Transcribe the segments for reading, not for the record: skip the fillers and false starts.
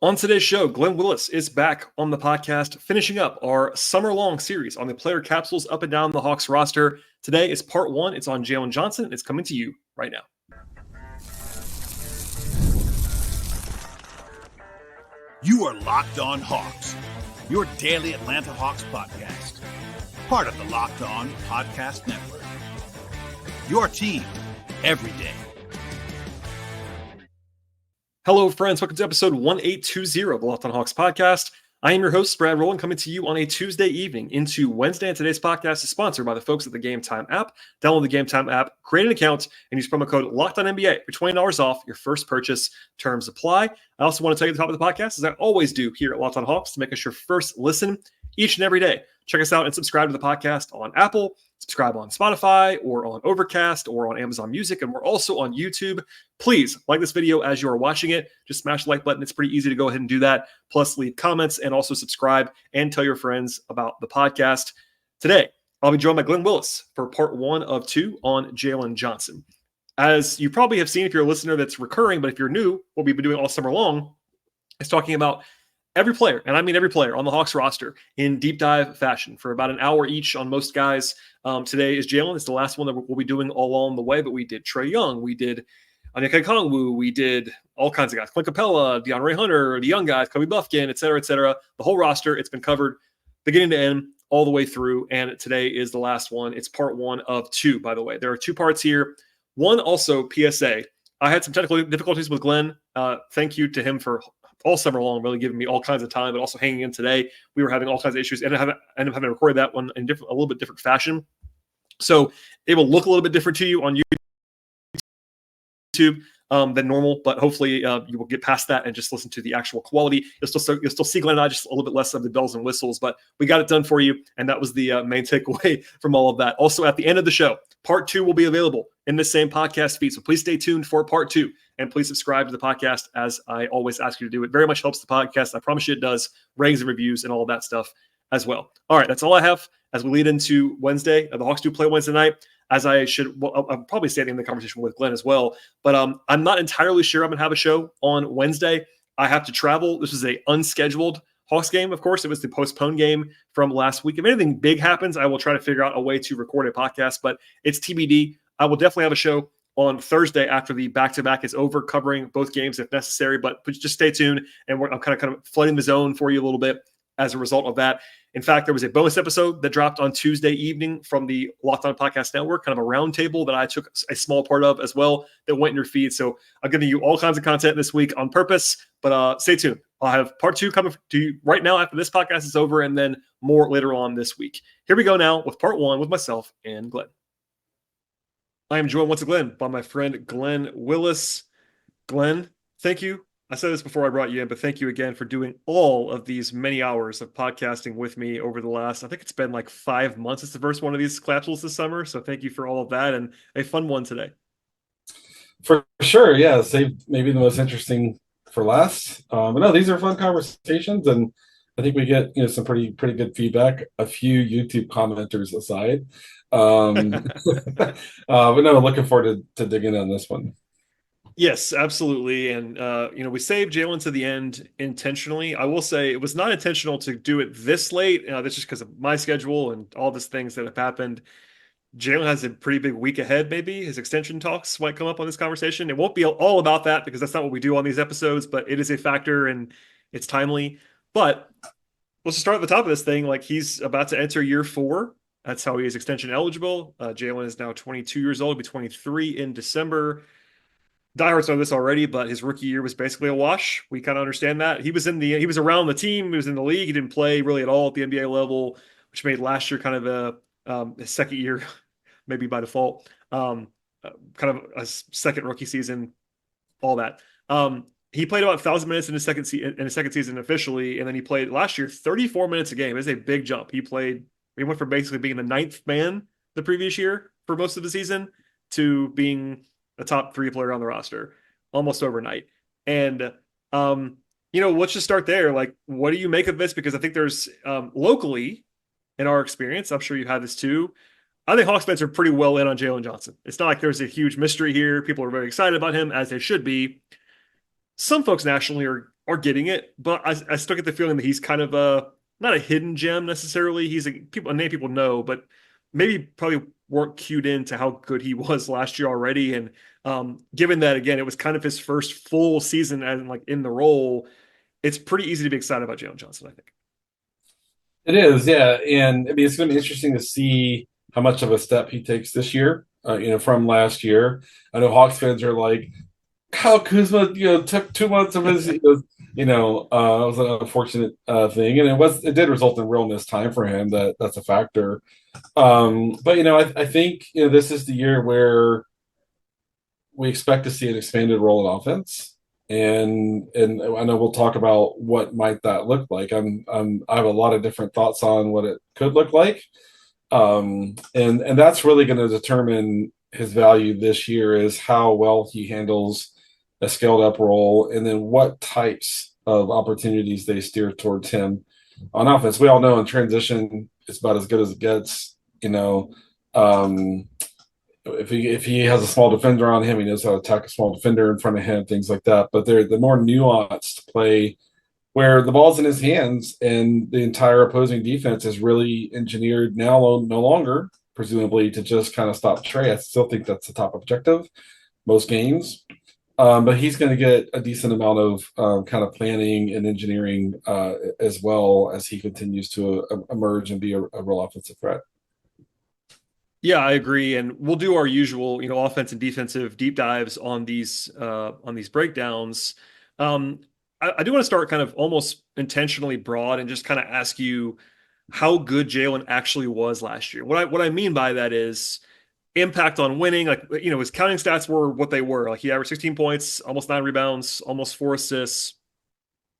On today's show, Glen Willis is back on the podcast, finishing up our summer-long series on the player capsules up and down the Hawks roster. Today is part one. It's on Jalen Johnson. It's coming to you right now. You are Locked On Hawks, your daily Atlanta Hawks podcast. Part of the Locked On Podcast Network. Your team every day. Hello, friends. Welcome to episode 1820 of the Locked On Hawks podcast. I am your host, Brad Rowland, coming to you on a Tuesday evening into Wednesday. And today's podcast is sponsored by the folks at the Game Time app. Download the Game Time app, create an account, and use promo code LOCKEDONNBA for $20 off your first purchase. Terms apply. I also want to tell you at the top of the podcast, as I always do here at Locked On Hawks, to make us your first listen each and every day. Check us out and subscribe to the podcast on Apple, subscribe on Spotify, or on Overcast, or on Amazon Music, and we're also on YouTube. Please like this video as you are watching it. Just smash the like button. It's pretty easy to go ahead and do that. Plus, leave comments and also subscribe and tell your friends about the podcast. Today, I'll be joined by Glen Willis for part one of two on Jalen Johnson. As you probably have seen if you're a listener that's recurring, but if you're new, what we've been doing all summer long is talking about every player, and I mean every player on the Hawks roster in deep dive fashion for about an hour each on most guys. Today is Jalen. It's the last one that we'll be doing all along the way, but we did Trae Young. We did Onyeka Okongwu. We did all kinds of guys. Clint Capella, DeAndre Hunter, the young guys, Kobe Buffkin, et cetera, et cetera. The whole roster, it's been covered beginning to end all the way through, and today is the last one. It's part one of two, by the way. There are two parts here. One also PSA. I had some technical difficulties with Glenn. Thank you to him for all summer long, really giving me all kinds of time, but also hanging in today. We were having all kinds of issues, and I ended up having to record that one in a little bit different fashion. So it will look a little bit different to you on YouTube than normal, but hopefully you will get past that and just listen to the actual quality. You'll still see Glenn and I, just a little bit less of the bells and whistles, but we got it done for you, and that was the main takeaway from all of that. Also, at the end of the show, part two will be available in the same podcast feed, so please stay tuned for part two. And please subscribe to the podcast, as I always ask you to do. It very much helps the podcast. I promise you it does. Ratings and reviews and all of that stuff as well. All right, that's all I have as we lead into Wednesday. The Hawks do play Wednesday night, as I should. Well, I'm probably standing in the conversation with Glenn as well. But I'm not entirely sure I'm going to have a show on Wednesday. I have to travel. This is a unscheduled Hawks game, of course. It was the postponed game from last week. If anything big happens, I will try to figure out a way to record a podcast, but it's TBD. I will definitely have a show on Thursday after the back-to-back is over, covering both games if necessary, but just stay tuned, and I'm kind of flooding the zone for you a little bit as a result of that. In fact, there was a bonus episode that dropped on Tuesday evening from the Locked On Podcast Network, kind of a roundtable that I took a small part of as well that went in your feed. So I'm giving you all kinds of content this week on purpose, but stay tuned. I'll have part two coming to you right now after this podcast is over, and then more later on this week. Here we go now with part one with myself and Glenn. I am joined once again by my friend Glen Willis. Glenn, thank you. I said this before I brought you in, but thank you again for doing all of these many hours of podcasting with me over the last, I think it's been like 5 months. It's the first one of these capsules this summer. So thank you for all of that, and a fun one today. For sure. Yeah. Save maybe the most interesting for last. But no, these are fun conversations, and I think we get some pretty good feedback, a few YouTube commenters aside. But no, looking forward to digging on this one. Yes, absolutely. And, we saved Jalen to the end intentionally. I will say it was not intentional to do it this late. That's just because of my schedule and all these things that have happened. Jalen has a pretty big week ahead, maybe. His extension talks might come up on this conversation. It won't be all about that because that's not what we do on these episodes, but it is a factor and it's timely. But let's just start at the top of this thing. Like, he's about to enter year 4. That's how he is extension eligible. Jalen is now 22 years old. He'll be 23 in December. Diehards know this already, but his rookie year was basically a wash. We kind of understand that. He was around the team. He was in the league. He didn't play really at all at the NBA level, which made last year kind of his second year, maybe by default, kind of a second rookie season, all that. He played about 1,000 minutes in his second season officially, and then he played last year 34 minutes a game. It's a big jump. He went from basically being the 9th man the previous year for most of the season to being a top 3 player on the roster almost overnight. And, let's just start there. Like, what do you make of this? Because I think there's locally, in our experience, I'm sure you had this too, I think Hawks fans are pretty well in on Jalen Johnson. It's not like there's a huge mystery here. People are very excited about him, as they should be. Some folks nationally are are getting it, but I still get the feeling that he's kind of a not a hidden gem necessarily. He's a name people know, but maybe probably weren't cued into how good he was last year already. And given that again, it was kind of his first full season and like in the role, it's pretty easy to be excited about Jalen Johnson, I think. It is, yeah, and I mean it's going to be interesting to see how much of a step he takes this year. From last year. I know Hawks fans are like, Kyle Kuzma, took 2 months of his, it was an unfortunate thing, and it did result in real missed time for him. That's a factor. But I think this is the year where we expect to see an expanded role in offense, and I know we'll talk about what might that look like. I have a lot of different thoughts on what it could look like, and that's really going to determine his value this year is how well he handles a scaled up role, and then what types of opportunities they steer towards him on offense. We all know in transition, it's about as good as it gets. If he has a small defender on him, he knows how to attack a small defender in front of him, things like that. But they're the more nuanced play where the ball's in his hands and the entire opposing defense is really engineered now no longer, presumably, to just kind of stop Trey. I still think that's the top objective most games. But he's going to get a decent amount of kind of planning and engineering as well as he continues to emerge and be a real offensive threat. Yeah, I agree, and we'll do our usual, offense and defensive deep dives on these breakdowns. I do want to start kind of almost intentionally broad and just kind of ask you how good Jalen actually was last year. What I mean by that is impact on winning. Like, his counting stats were what they were. Like, he averaged 16 points, almost 9 rebounds, almost 4 assists.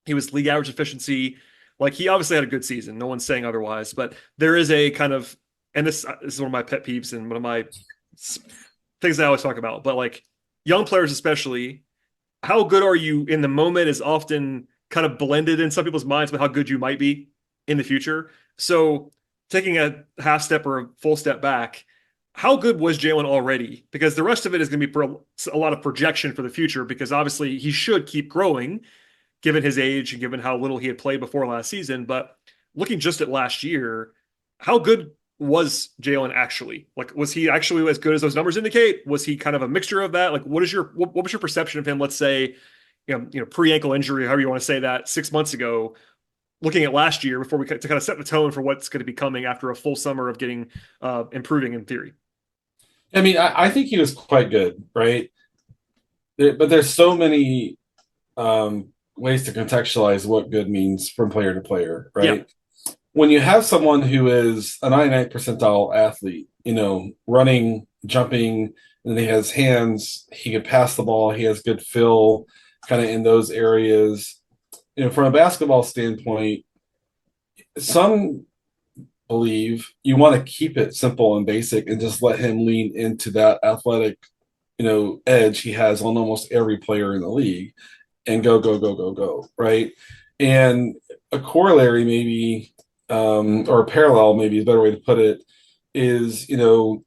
He was league average efficiency. Like, he obviously had a good season. No one's saying otherwise, but there is a kind of, and this is one of my pet peeves and one of my things I always talk about, but like young players, especially, how good are you in the moment is often kind of blended in some people's minds with how good you might be in the future. So taking a half step or a full step back, how good was Jalen already? Because the rest of it is going to be for a lot of projection for the future, because obviously he should keep growing given his age and given how little he had played before last season. But looking just at last year, how good was Jalen actually? Like, was he actually as good as those numbers indicate? Was he kind of a mixture of that? Like, what was your perception of him? Let's say, pre-ankle injury, however you want to say that, 6 months ago, looking at last year before to kind of set the tone for what's going to be coming after a full summer of getting improving in theory. I mean, I think he was quite good, right? But there's so many ways to contextualize what good means from player to player, right? Yeah. When you have someone who is a 99th percentile athlete, running, jumping, and he has hands, he can pass the ball, he has good feel kind of in those areas. From a basketball standpoint, some believe you want to keep it simple and basic and just let him lean into that athletic, edge he has on almost every player in the league and go, right? And a corollary maybe, or a parallel, maybe a better way to put it, is, when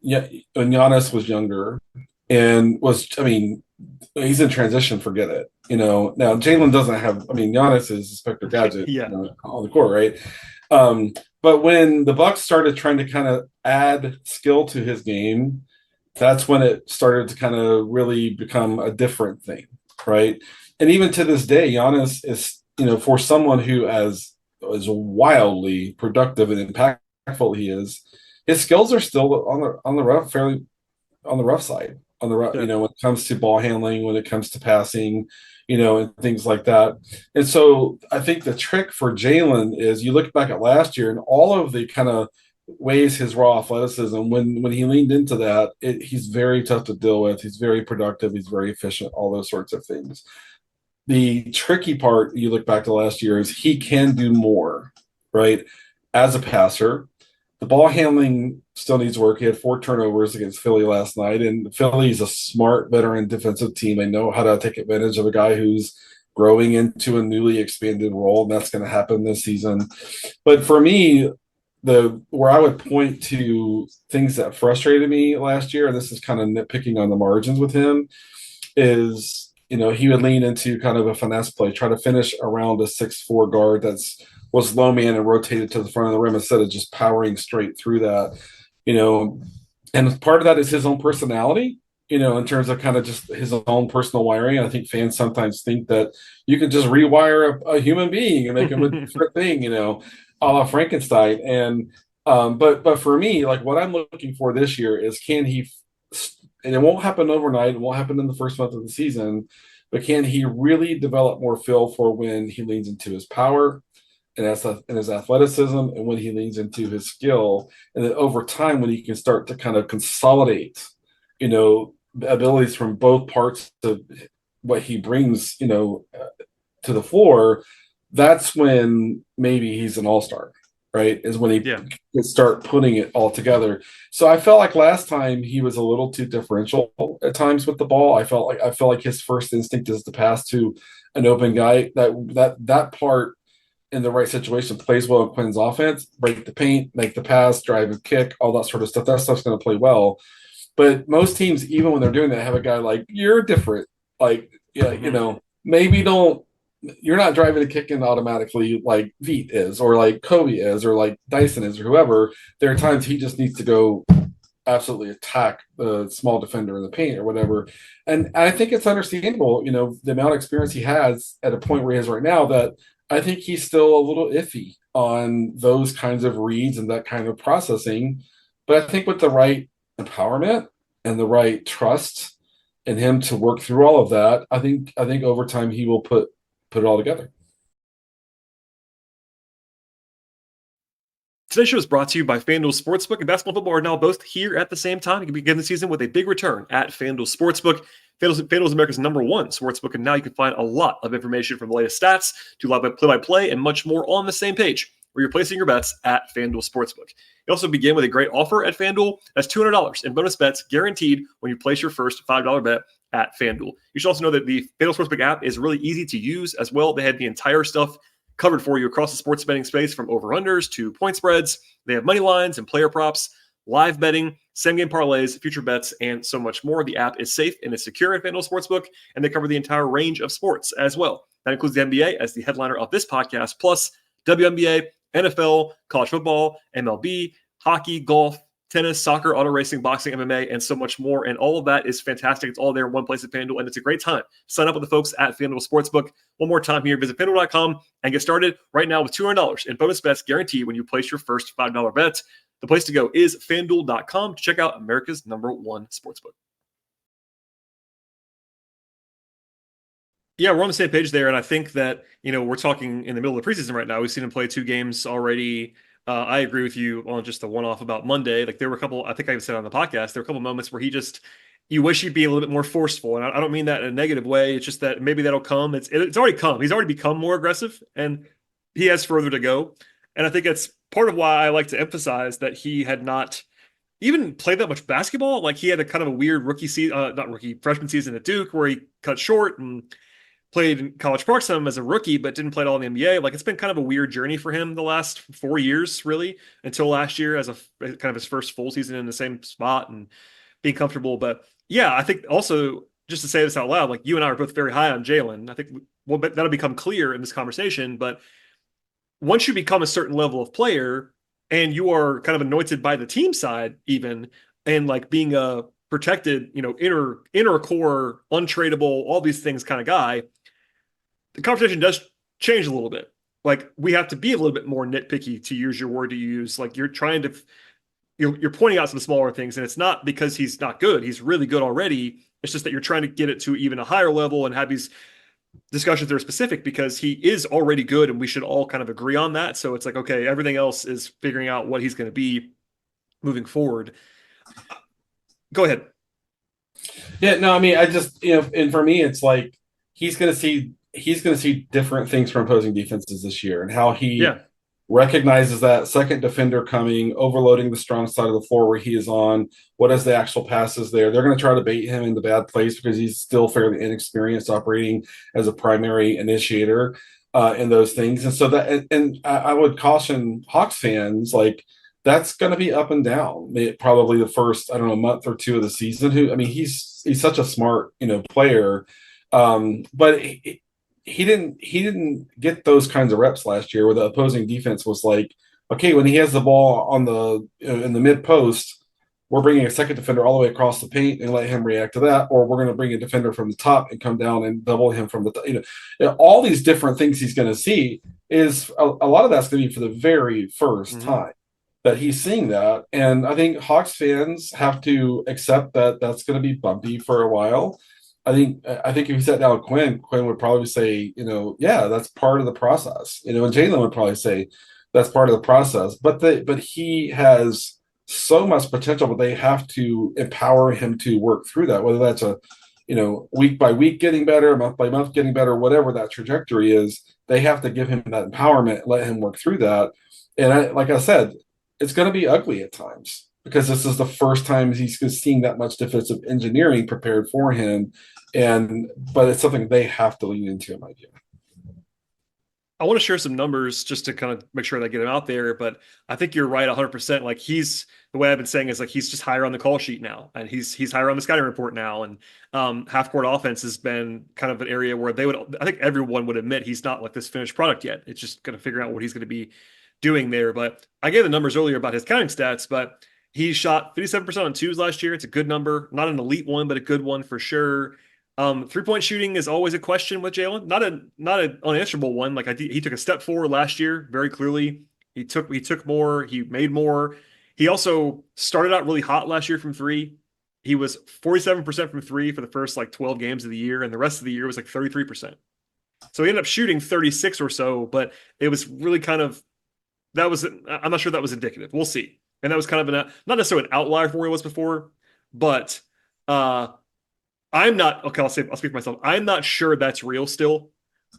Giannis was younger and he's in transition, forget it. Now Jalen doesn't have, Giannis is Inspector Gadget on the court, right? But when the Bucks started trying to kind of add skill to his game, that's when it started to kind of really become a different thing, right? And even to this day, Giannis is, for someone who as wildly productive and impactful he is, his skills are still on the rough, fairly on the rough side. On the rough, when it comes to ball handling, when it comes to passing, and things like that. And so I think the trick for Jalen is you look back at last year and all of the kind of ways his raw athleticism, when he leaned into that, he's very tough to deal with. He's very productive. He's very efficient, all those sorts of things. The tricky part, you look back to last year, is he can do more, right? As a passer, the ball handling still needs work. He had 4 turnovers against Philly last night, and Philly's a smart veteran defensive team. They know how to take advantage of a guy who's growing into a newly expanded role, and that's going to happen this season. But for me, where I would point to things that frustrated me last year, and this is kind of nitpicking on the margins with him, is he would lean into kind of a finesse play, try to finish around a 6'4" guard was low man and rotated to the front of the rim instead of just powering straight through that. And part of that is his own personality, in terms of kind of just his own personal wiring. I think fans sometimes think that you can just rewire a human being and make him a different thing, a la Frankenstein. And but for me, like what I'm looking for this year is can he, and it won't happen overnight, it won't happen in the first month of the season, but can he really develop more feel for when he leans into his power and his athleticism, and when he leans into his skill, and then over time when he can start to kind of consolidate, abilities from both parts of what he brings, to the floor. That's when maybe he's an all-star, right? Is when he can start putting it all together. So I felt like last time he was a little too differential at times with the ball. I felt like his first instinct is to pass to an open guy. That part in the right situation plays well in Quinn's offense. Break the paint, make the pass, drive and kick, all that sort of stuff. That stuff's going to play well. But most teams, even when they're doing that, have a guy like, you're different. Like, maybe you're not driving and kicking automatically like Veet is, or like Kobe is, or like Dyson is, or whoever. There are times he just needs to go absolutely attack the small defender in the paint or whatever. And I think it's understandable, the amount of experience he has at a point where he is right now, that I think he's still a little iffy on those kinds of reads and that kind of processing. But I think with the right empowerment and the right trust in him to work through all of that, I think over time he will put it all together. Today's show is brought to you by FanDuel Sportsbook, and basketball and football are now both here at the same time. You can begin the season with a big return at FanDuel Sportsbook. FanDuel is America's #1 sportsbook, and now you can find a lot of information from the latest stats to live play-by-play and much more on the same page where you're placing your bets at FanDuel Sportsbook. You also begin with a great offer at FanDuel. That's $200 in bonus bets guaranteed when you place your first $5 bet at FanDuel. You should also know that the FanDuel Sportsbook app is really easy to use as well. They have the entire stuff covered for you across the sports betting space, from over-unders to point spreads. They have money lines and player props, live betting, same-game parlays, future bets, and so much more. The app is safe and is secure at FanDuel Sportsbook, and they cover the entire range of sports as well. That includes the NBA as the headliner of this podcast, plus WNBA, NFL, college football, MLB, hockey, golf, tennis, soccer, auto racing, boxing, MMA, and so much more. And all of that is fantastic. It's all there in one place at FanDuel, and it's a great time. Sign up with the folks at FanDuel Sportsbook. One more time here, visit FanDuel.com and get started right now with $200 in bonus bets guaranteed when you place your first $5 bet. The place to go is FanDuel.com to check out America's #1 sportsbook. Yeah, we're on the same page there, and I think that, we're talking in the middle of the preseason right now. We've seen him play 2 games already. I agree with you on just the one-off about Monday. Like, there were a couple, I think I said on the podcast, there were a couple moments where you wish he'd be a little bit more forceful. And I don't mean that in a negative way. It's just that maybe that'll come. It's already come. He's already become more aggressive, and he has further to go. And I think that's part of why I like to emphasize that he had not even played that much basketball. Like, he had a kind of a weird freshman season at Duke where he cut short and played in College Park some as a rookie, but didn't play at all in the NBA. Like, it's been kind of a weird journey for him the last 4 years, really, until last year as a kind of his first full season in the same spot and being comfortable. But yeah, I think also, just to say this out loud, like, you and I are both very high on Jalen. I think that'll become clear in this conversation. But once you become a certain level of player and you are kind of anointed by the team side, even, and like being a protected, inner core, untradeable, all these things kind of guy, the conversation does change a little bit. Like, we have to be a little bit more nitpicky, to use your word to use. Like, you're trying to, you're pointing out some smaller things, and it's not because he's not good. He's really good already. It's just that you're trying to get it to even a higher level and have these discussions that are specific, because he is already good and we should all kind of agree on that. So it's like, okay, everything else is figuring out what he's going to be moving forward. Go ahead. Yeah, no, I mean, I just, and for me, it's like, he's going to see different things from opposing defenses this year, and how he recognizes that second defender coming, overloading the strong side of the floor where he is on. What is the actual passes there? They're going to try to bait him in the bad place because he's still fairly inexperienced operating as a primary initiator in those things. And so I would caution Hawks fans, like, that's going to be up and down. Probably the first, month or two of the season. He's such a smart, player. But he didn't get those kinds of reps last year where the opposing defense was like, okay, when he has the ball on the in the mid post, we're bringing a second defender all the way across the paint and let him react to that, or we're going to bring a defender from the top and come down and double him from the top. All these different things he's going to see is a lot of that's going to be for the very first time that he's seeing that. And I think Hawks fans have to accept that that's going to be bumpy for a while. I think if you sat down with Quinn would probably say, yeah, that's part of the process. And Jalen would probably say that's part of the process. But he has so much potential, but they have to empower him to work through that, whether that's a week by week getting better, month by month getting better, whatever that trajectory is. They have to give him that empowerment, let him work through that. And like I said, it's going to be ugly at times because this is the first time he's seeing that much defensive engineering prepared for him. But it's something they have to lean into, in my view. I want to share some numbers just to kind of make sure that I get him out there, but I think you're right 100%. Like the way I've been saying is like he's just higher on the call sheet now, and he's higher on the scouting report now. And half court offense has been kind of an area where I think everyone would admit he's not like this finished product yet. It's just going to figure out what he's going to be doing there. But I gave the numbers earlier about his counting stats, but he shot 57% on twos last year. It's a good number, not an elite one, but a good one for sure. 3-point shooting is always a question with Jalen. Not an unanswerable one. Like he took a step forward last year, very clearly. He took more. He made more. He also started out really hot last year from three. He was 47% from three for the first 12 games of the year, and the rest of the year was 33%. So he ended up shooting 36 or so, but it was really I'm not sure that was indicative. We'll see. And that was kind of not necessarily an outlier from where he was before, but I'm not, okay, I'll speak for myself. I'm not sure that's real still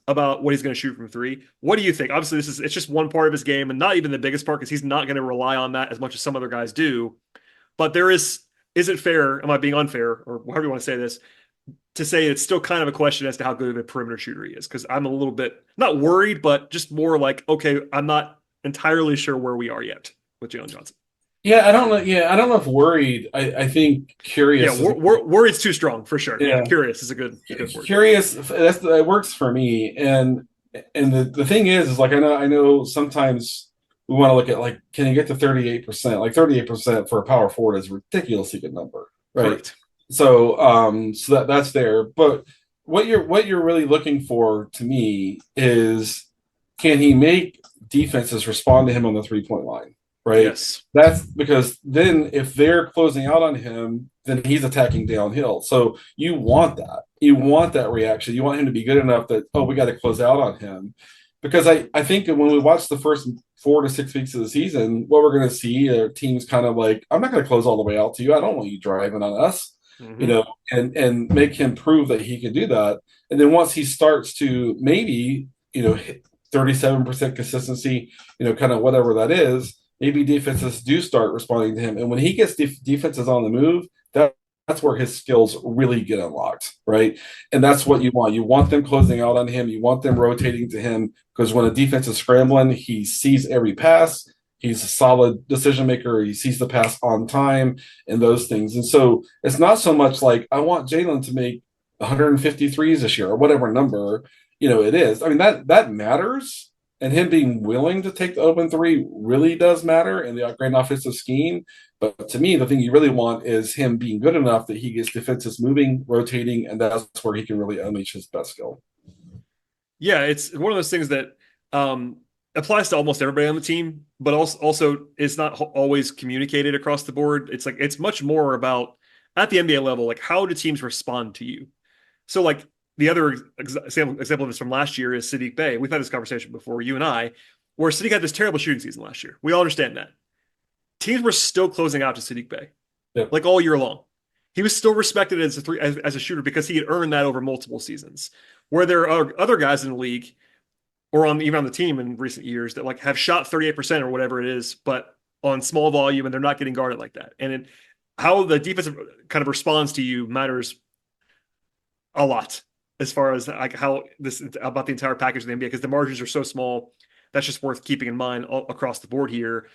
about what he's going to shoot from three. What do you think? Obviously, it's just one part of his game and not even the biggest part because he's not going to rely on that as much as some other guys do. But is it fair, am I being unfair, or however you want to say this, to say it's still kind of a question as to how good of a perimeter shooter he is? Because I'm a little bit, not worried, but just more like, okay, I'm not entirely sure where we are yet with Jalen Johnson. Yeah, I don't know. Yeah, I don't know if worried. I think curious. Yeah, worried's too strong for sure. Yeah, curious is a good word. Curious. That works for me. And the thing is I know sometimes we want to look at can you get to 38%? 38% for a power forward is a ridiculously good number, right? Correct. So that's there. But what you're really looking for to me is, can he make defenses respond to him on the 3-point line? Right. Yes. That's because then if they're closing out on him, then he's attacking downhill. So you want that. You want that reaction. You want him to be good enough that, we got to close out on him. Because I think when we watch the first 4 to 6 weeks of the season, what we're going to see are teams kind of I'm not going to close all the way out to you. I don't want you driving on us, and make him prove that he can do that. And then once he starts to maybe, hit 37% consistency, kind of whatever that is, maybe defenses do start responding to him. And when he gets defenses on the move, that's where his skills really get unlocked, right? And that's what you want. You want them closing out on him. You want them rotating to him, because when a defense is scrambling, he sees every pass. He's a solid decision maker. He sees the pass on time and those things. And so it's not so much I want Jalen to make 153s this year or whatever number, it is. I mean, that matters. And him being willing to take the open three really does matter in the grand offensive scheme. But to me, the thing you really want is him being good enough that he gets defenses moving, rotating, and that's where he can really unleash his best skill. Yeah, it's one of those things that applies to almost everybody on the team, but also it's not always communicated across the board. It's much more about, at the NBA level, how do teams respond to you? So the other example of this from last year is Saddiq Bey. We've had this conversation before, you and I, where Saddiq had this terrible shooting season last year. We all understand that. Teams were still closing out to Saddiq Bey, all year long. He was still respected as a shooter because he had earned that over multiple seasons. Where there are other guys in the league, or even on the team in recent years, that have shot 38% or whatever it is, but on small volume, and they're not getting guarded like that. And how the defense kind of responds to you matters a lot, as far as how this about the entire package of the NBA, because the margins are so small. That's just worth keeping in mind across the board here.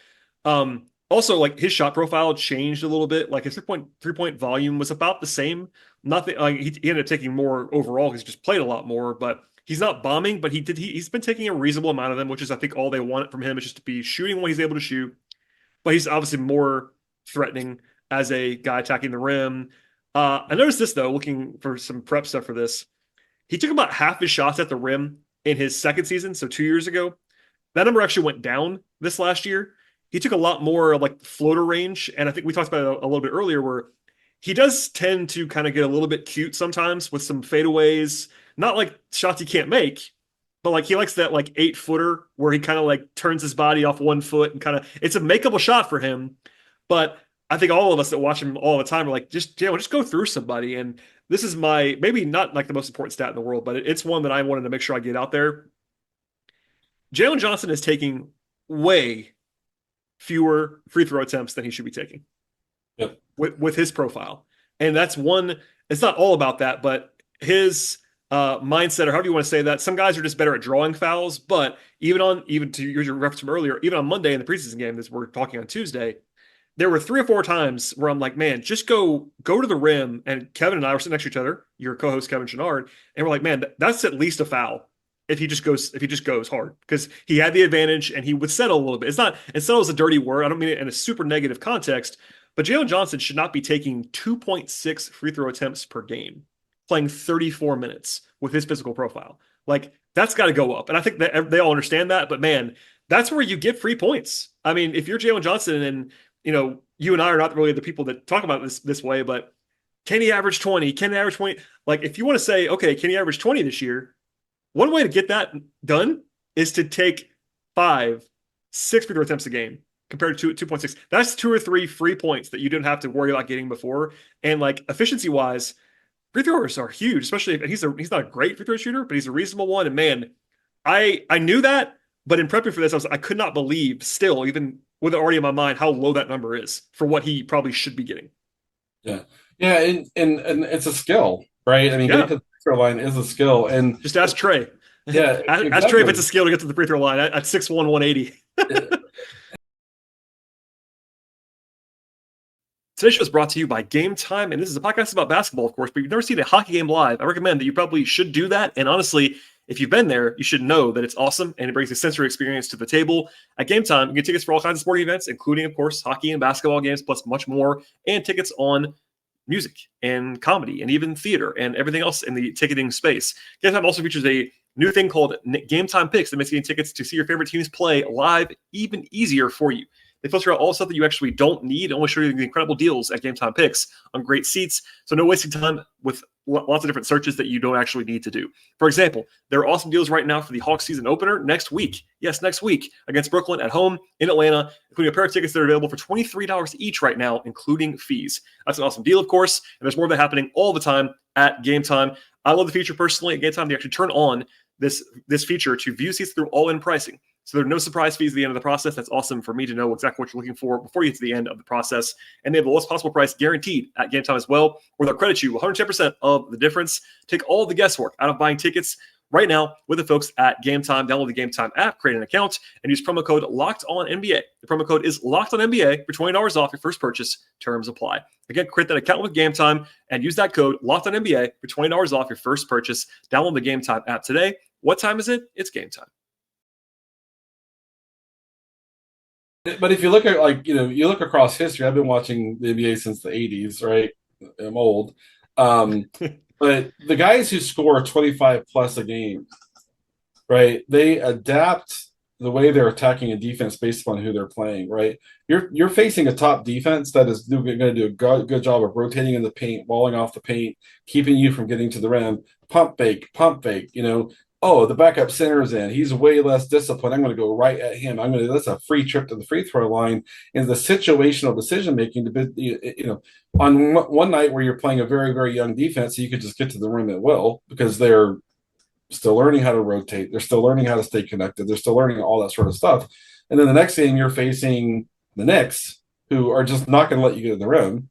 Also, like his shot profile changed a little bit. Like his three point volume was about the same. Nothing. Like he ended up taking more overall because he just played a lot more. But he's not bombing. But he's been taking a reasonable amount of them, which is I think all they want from him is just to be shooting when he's able to shoot. But he's obviously more threatening as a guy attacking the rim. I noticed this though, looking for some prep stuff for this. He took about half his shots at the rim in his second season, so 2 years ago. That number actually went down this last year. He took a lot more like floater range, and I think we talked about it a little bit earlier, where he does tend to kind of get a little bit cute sometimes with some fadeaways, not like shots he can't make, but like he likes that like 8-footer where he kind of like turns his body off 1 foot and kind of it's a makeable shot for him. But I think all of us that watch him all the time are like, just go through somebody. And this is my maybe not like the most important stat in the world, but it's one that I wanted to make sure I get out there. Jalen Johnson is taking way fewer free throw attempts than he should be taking. Yep. With his profile. And that's one, it's not all about that, but his mindset, or however you want to say that, some guys are just better at drawing fouls, but even to use your reference from earlier, even on Monday in the preseason game that we're talking on Tuesday, there were 3 or 4 times where I'm like, man, just go to the rim. And Kevin and I were sitting next to each other, your co-host Kevin Chenard, and we're like, man, that's at least a foul if he just goes hard, because he had the advantage and he would settle a little bit. And settle is a dirty word. I don't mean it in a super negative context, but Jalen Johnson should not be taking 2.6 free throw attempts per game, playing 34 minutes with his physical profile. Like that's got to go up. And I think that they all understand that, but man, that's where you get free points. I mean, if you're Jalen Johnson and, you and I are not really the people that talk about this way, but can he average 20? Can he average 20? Like if you want to say, okay, can he average 20 this year? One way to get that done is to take 5, 6 free throw attempts a game compared to 2.6. That's 2 or 3 free points that you didn't have to worry about getting before. And like efficiency wise, free throwers are huge, especially if he's not a great free throw shooter, but he's a reasonable one. And man, I knew that, but in prepping for this, I could not believe still, even with it already in my mind, how low that number is for what he probably should be getting. Yeah. Yeah. And it's a skill, right? I mean, getting to the free throw line is a skill. And just ask Trey. Yeah. Ask Trey if it's a skill to get to the free throw line at 6'1", 180. Today's show is brought to you by Game Time, and this is a podcast about basketball, of course, but you've never seen a hockey game live. I recommend that you probably should do that, and honestly, if you've been there, you should know that it's awesome, and it brings a sensory experience to the table. At Game Time, you get tickets for all kinds of sporting events, including, of course, hockey and basketball games, plus much more, and tickets on music and comedy and even theater and everything else in the ticketing space. Game Time also features a new thing called Game Time Picks that makes getting tickets to see your favorite teams play live even easier for you. They filter out all the stuff that you actually don't need and only show you the incredible deals at Game Time Picks on great seats. So no wasting time with lots of different searches that you don't actually need to do. For example, there are awesome deals right now for the Hawks season opener next week. Yes, next week against Brooklyn at home in Atlanta, including a pair of tickets that are available for $23 each right now, including fees. That's an awesome deal, of course, and there's more of that happening all the time at Game Time. I love the feature personally at Game Time. They actually turn on this feature to view seats through all-in pricing. So there are no surprise fees at the end of the process. That's awesome for me to know exactly what you're looking for before you get to the end of the process. And they have the lowest possible price guaranteed at Game Time as well, where they'll credit you 110% of the difference. Take all the guesswork out of buying tickets right now with the folks at Game Time. Download the Game Time app, create an account, and use promo code LOCKEDONNBA. The promo code is LOCKEDONNBA for $20 off your first purchase. Terms apply. Again, create that account with Game Time and use that code LOCKEDONNBA for $20 off your first purchase. Download the Game Time app today. What time is it? It's game time. But if you look at you look across history, I've been watching the NBA since the 80s, right? I'm old. But the guys who score 25 plus a game, right? They adapt the way they're attacking a defense based upon who they're playing, right? You're facing a top defense that is going to do a good job of rotating in the paint, walling off the paint, keeping you from getting to the rim, pump fake, oh, the backup center's in. He's way less disciplined. I'm going to go right at him. That's a free trip to the free throw line. And the situational decision making, on one night where you're playing a very, very young defense, you could just get to the rim at will because they're still learning how to rotate. They're still learning how to stay connected. They're still learning all that sort of stuff. And then the next game, you're facing the Knicks, who are just not going to let you get to the rim.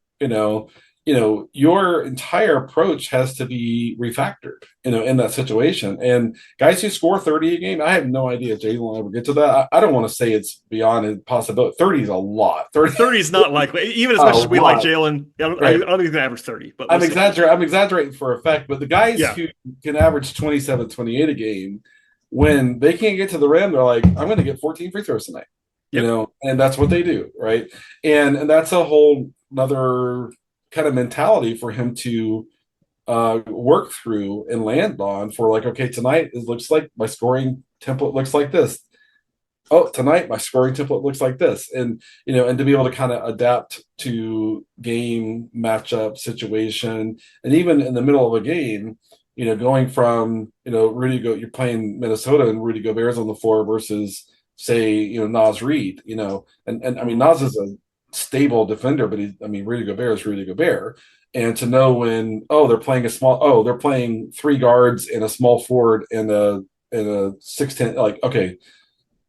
your entire approach has to be refactored, in that situation. And guys who score 30 a game, I have no idea if Jalen will ever get to that. I don't want to say it's beyond a possibility. 30 is a lot. 30, 30 is not likely, even as a much as we like lot. Jalen. I don't Right. think he's going to average 30, but I'm we'll see. exaggerating. I'm exaggerating for effect, but the guys Yeah. who can average 27, 28 a game, when they can't get to the rim, they're like, I'm going to get 14 free throws tonight. Yep. And that's what they do, right? And that's a whole another kind of mentality for him to work through and land on. For like, okay, tonight it looks like my scoring template looks like this. Oh, tonight my scoring template looks like this. And to be able to kind of adapt to game matchup situation, and even in the middle of a game, going from you're playing Minnesota and Rudy Gobert's on the floor versus, say, Naz Reid, and I mean, Naz is a stable defender, but Rudy Gobert is Rudy Gobert. And to know when, they're playing three guards and a small forward and a 6'10", like, okay,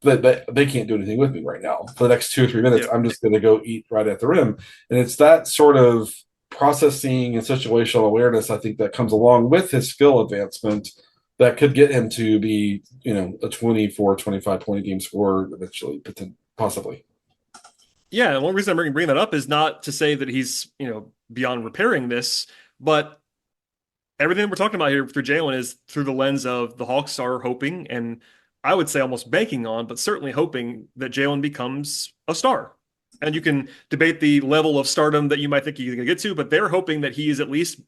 they can't do anything with me right now. For the next 2 or 3 minutes, Yep. I'm just going to go eat right at the rim. And it's that sort of processing and situational awareness, I think, that comes along with his skill advancement that could get him to be, a 24, 25 point game scorer eventually, possibly. Yeah, and one reason I'm bringing that up is not to say that he's, beyond repairing this, but everything we're talking about here through Jalen is through the lens of the Hawks are hoping, and I would say almost banking on, but certainly hoping that Jalen becomes a star. And you can debate the level of stardom that you might think he's going to get to, but they're hoping that he is at least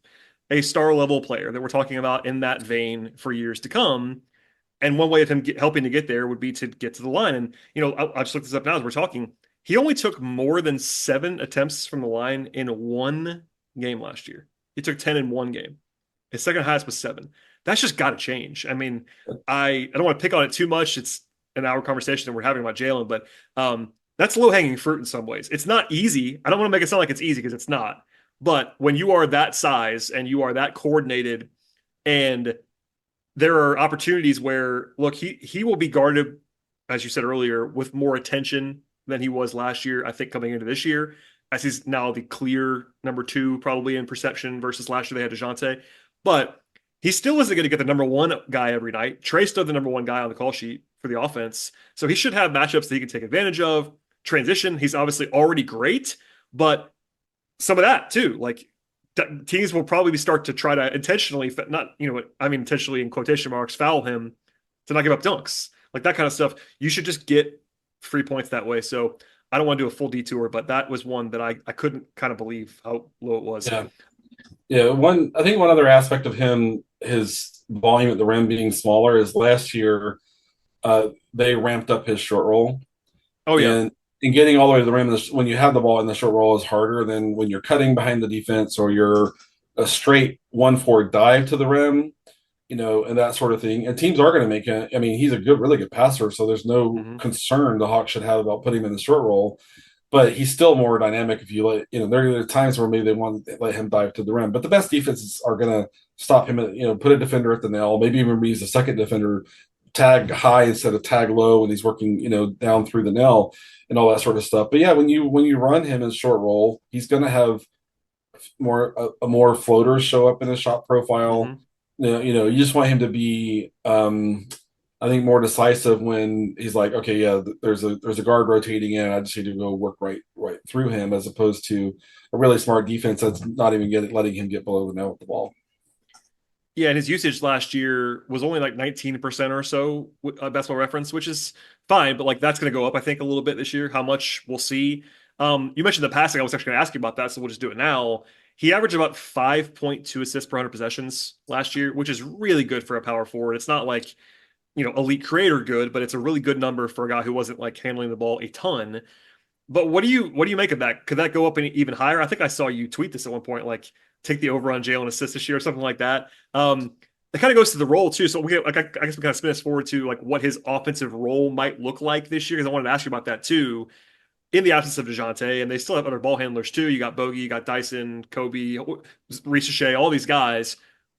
a star level player that we're talking about in that vein for years to come. And one way of him helping to get there would be to get to the line. And, I just looked this up now as we're talking. He only took more than 7 attempts from the line in one game last year. He took 10 in one game. His second highest was 7. That's just got to change. I mean, I don't want to pick on it too much. It's an hour conversation that we're having about Jalen, but that's low hanging fruit in some ways. It's not easy. I don't want to make it sound like it's easy because it's not. But when you are that size and you are that coordinated, and there are opportunities where, look, he will be guarded, as you said earlier, with more attention than he was last year, I think, coming into this year, as he's now the clear number 2 probably in perception versus last year they had DeJounte. But he still isn't going to get the number 1 guy every night. Trey's still the number 1 guy on the call sheet for the offense. So he should have matchups that he can take advantage of. Transition, he's obviously already great, but some of that too. Like, teams will probably start to try to intentionally, intentionally in quotation marks, foul him to not give up dunks. Like that kind of stuff. You should just get free points that way. So I don't want to do a full detour, but that was one that I couldn't kind of believe how low it was. Yeah. Yeah. I think one other aspect of him, his volume at the rim being smaller, is last year they ramped up his short roll. Oh, yeah. And getting all the way to the rim when you have the ball in the short roll is harder than when you're cutting behind the defense or you're a straight 1-4 dive to the rim, and that sort of thing. And teams are going to make it. I mean, he's a really good passer, so there's no concern the Hawks should have about putting him in the short roll. But he's still more dynamic if you let, there are times where maybe they want to let him dive to the rim. But the best defenses are going to stop him, put a defender at the nail, maybe even use a second defender, tag high instead of tag low when he's working, down through the nail and all that sort of stuff. But yeah, when you run him in short roll, he's going to have more floaters show up in his shot profile. You just want him to be, I think, more decisive when he's like, okay, yeah, there's a guard rotating in. I just need to go work right through him, as opposed to a really smart defense that's not even letting him get below the nail with the ball. Yeah, and his usage last year was only like 19% or so, basketball reference, which is fine, but like that's going to go up, I think, a little bit this year. How much, we'll see. You mentioned the passing. I was actually going to ask you about that, so we'll just do it now. He averaged about 5.2 assists per 100 possessions last year, which is really good for a power forward. It's not like, elite creator good, but it's a really good number for a guy who wasn't like handling the ball a ton. But what do you make of that? Could that go up even higher? I think I saw you tweet this at one point, like take the over on Jalen assists this year or something like that. It kind of goes to the role too. So I guess we kind of spin us forward to like what his offensive role might look like this year, because I wanted to ask you about that too. In the absence of DeJounte, and they still have other ball handlers too. You got Bogey, you got Dyson, Kobe, Reese Shea, all these guys.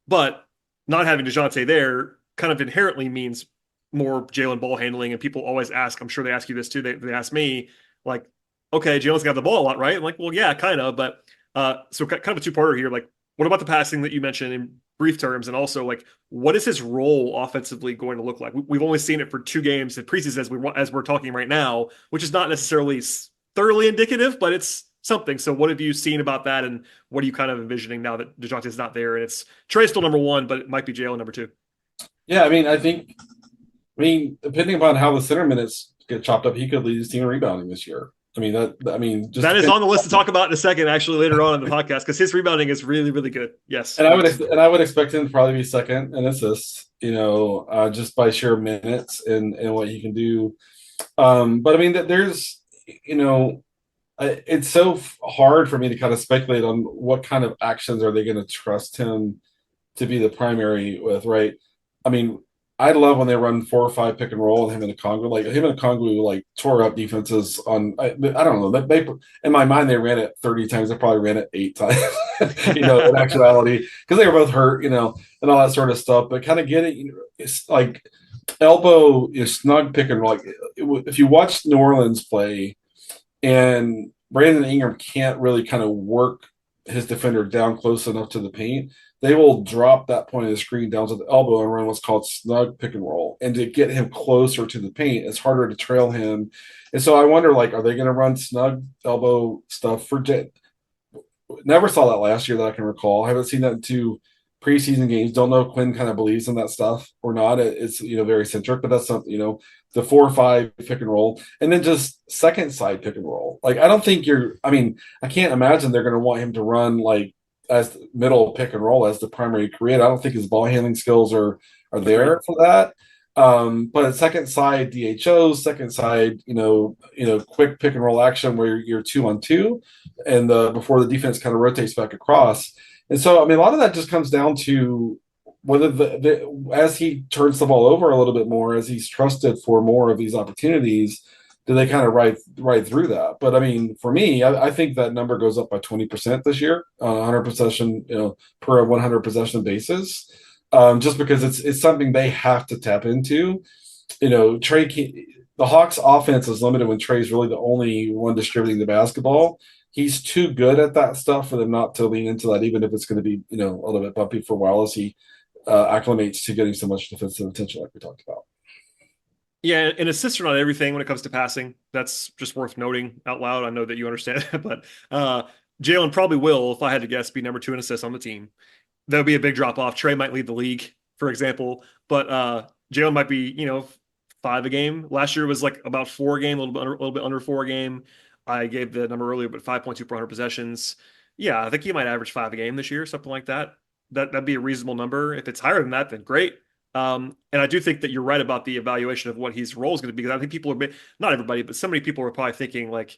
But not having DeJounte there kind of inherently means more Jalen ball handling. And people always ask, I'm sure they ask you this too. They ask me, like, okay, Jalen's got the ball a lot, right? I'm like, well, yeah, kind of. But So kind of a two-parter here. Like, what about the passing that you mentioned in brief terms, and also like, what is his role offensively going to look like? We've only seen it for 2 games in preseason as we're talking right now, which is not necessarily thoroughly indicative, but it's something. So, what have you seen about that, and what are you kind of envisioning now that DeJounte is not there and it's Trey's still number one, but it might be Jalen number two? Yeah, I mean, depending upon how the center minutes get chopped up, he could lead his team in rebounding this year. Just that is on the list to talk about in a second, actually, later on in the podcast, because his rebounding is really, really good. Yes, and I would expect him to probably be second in assists, just by sheer minutes and what he can do. But I mean, there's, it's so hard for me to kind of speculate on what kind of actions are they going to trust him to be the primary with, right? I mean, I love when they run 4 or 5 pick and roll and him and Okongwu. Like him and Okongwu like tore up defenses on. I don't know. They in my mind they ran it 30 times. They probably ran it 8 times. In actuality, because they were both hurt, and all that sort of stuff. But kind of get it. It's like elbow snug pick and roll. Like if you watch New Orleans play, and Brandon Ingram can't really kind of work his defender down close enough to the paint, they will drop that point of the screen down to the elbow and run what's called snug pick and roll. And to get him closer to the paint, it's harder to trail him. And so I wonder, like, are they going to run snug elbow stuff for Jet? Never saw that last year that I can recall. I haven't seen that in 2 preseason games. Don't know if Quinn kind of believes in that stuff or not. It's very centric, but that's something, the 4 or 5 pick and roll, and then just second side pick and roll. Like, I don't think I can't imagine they're going to want him to run like as middle pick and roll as the primary creator. I don't think his ball handling skills are there for that. But at second side DHO, second side, quick pick and roll action where you're 2-on-2, and before the defense kind of rotates back across. And so, I mean, a lot of that just comes down to whether as he turns the ball over a little bit more, as he's trusted for more of these opportunities, do they kind of ride through that? But I mean, for me, I think that number goes up by 20% this year on 100 possession, per 100 possession basis, just because it's something they have to tap into. The Hawks' offense is limited when Trey's really the only one distributing the basketball. He's too good at that stuff for them not to lean into that, even if it's going to be a little bit bumpy for a while as he acclimates to getting so much defensive attention, like we talked about. Yeah, and assists are not everything when it comes to passing. That's just worth noting out loud. I know that you understand, but Jalen probably will, if I had to guess, be number 2 in assists on the team. That would be a big drop off. Trey might lead the league, for example, but Jalen might be 5 a game. Last year was like about 4 a game, a little bit under 4 a game. I gave the number earlier, but 5.2 per 100 possessions. Yeah, I think he might average 5 a game this year, something like that. That'd be a reasonable number. If it's higher than that, then great. And I do think that you're right about the evaluation of what his role is going to be, because I think people are, not everybody, but so many people are probably thinking like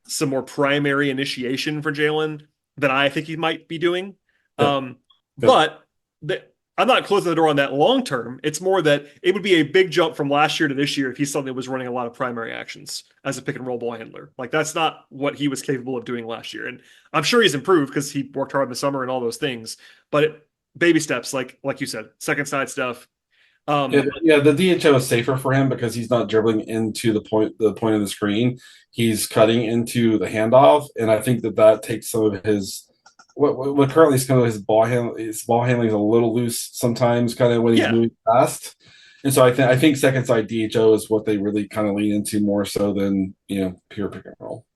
some more primary initiation for Jalen than I think he might be doing. Yeah. But I'm not closing the door on that long term. It's more that it would be a big jump from last year to this year if he suddenly was running a lot of primary actions as a pick and roll ball handler. Like, that's not what he was capable of doing last year. And I'm sure he's improved because he worked hard in the summer and all those things. But baby steps, like you said, second side stuff. The DHO is safer for him because he's not dribbling into the point of the screen. He's cutting into the handoff, and I think that takes some of his what currently is kind of his ball handling. His ball handling is a little loose sometimes, kind of when he's moving fast. And so I think second side DHO is what they really kind of lean into more so than pure pick and roll.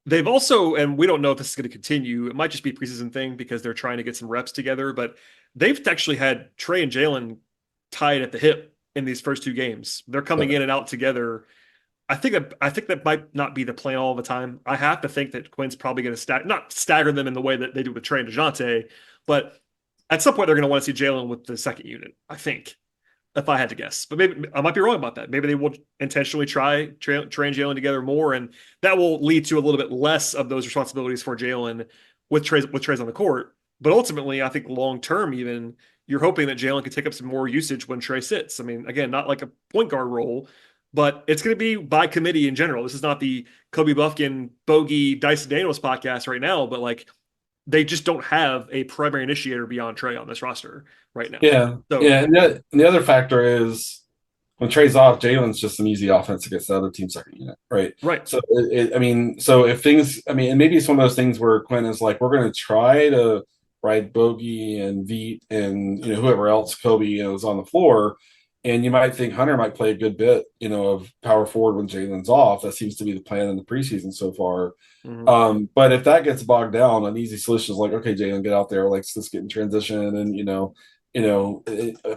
They've also, and we don't know if this is going to continue, it might just be a preseason thing because they're trying to get some reps together, but they've actually had Trey and Jalen tied at the hip in these first 2 games. They're coming in and out together. I think that might not be the plan all the time. I have to think that Quinn's probably going to not stagger them in the way that they do with Trey and DeJounte, but at some point they're going to want to see Jalen with the second unit, I think, if I had to guess. But maybe I might be wrong about that. Maybe they will intentionally try Trey and Jalen together more, and that will lead to a little bit less of those responsibilities for Jalen with Trey's on the court. But ultimately, I think long-term even, you're hoping that Jalen can take up some more usage when Trey sits. I mean, again, not like a point guard role, but it's going to be by committee in general. This is not the Kobe Buffkin, Bogey, Dyson Daniels podcast right now, but like, they just don't have a primary initiator beyond Trey on this roster right now. Yeah. So, yeah. And the other factor is when Trey's off, Jalen's just an easy offense against the other team's second unit, right? Right. So so if things, and maybe it's one of those things where Quinn is like, we're going to try to ride Bogey and Veet and whoever else, Kobe, is on the floor. And you might think Hunter might play a good bit, of power forward when Jalen's off. That seems to be the plan in the preseason so far. Mm-hmm. But if that gets bogged down, an easy solution is like, okay, Jalen, get out there, like, let's get in transition, and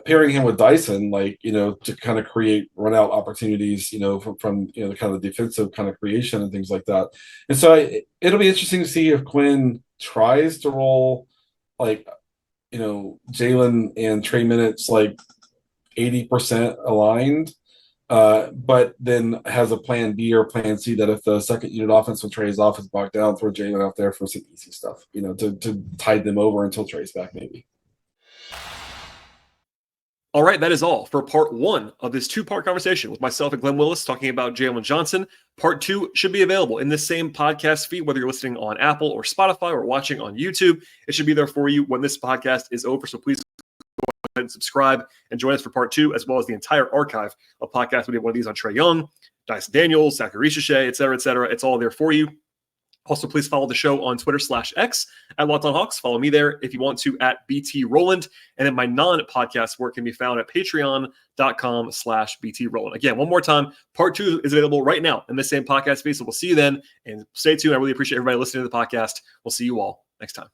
pairing him with Dyson, to kind of create run out opportunities, from the kind of defensive kind of creation and things like that. And so it'll be interesting to see if Quinn tries to roll Jalen and Trey minutes 80% aligned, but then has a plan B or plan C that if the second unit offense when Trey's off is bogged down, throw Jalen out there for some easy stuff, to tide them over until Trey's back, maybe. All right, that is all for part 1 of this 2-part conversation with myself and Glen Willis talking about Jalen Johnson. Part 2 should be available in the same podcast feed, whether you're listening on Apple or Spotify or watching on YouTube. It should be there for you when this podcast is over, so please go ahead and subscribe and join us for part 2, as well as the entire archive of podcasts. We did one of these on Trae Young, Dyson Daniels, Zachary Richichet, et cetera, et cetera. It's all there for you. Also, please follow the show on Twitter/X at Locked On Hawks. Follow me there if you want to at BT Rowland. And then my non-podcast work can be found at patreon.com/BT Rowland. Again, one more time, part 2 is available right now in the same podcast feed. So we'll see you then. And stay tuned. I really appreciate everybody listening to the podcast. We'll see you all next time.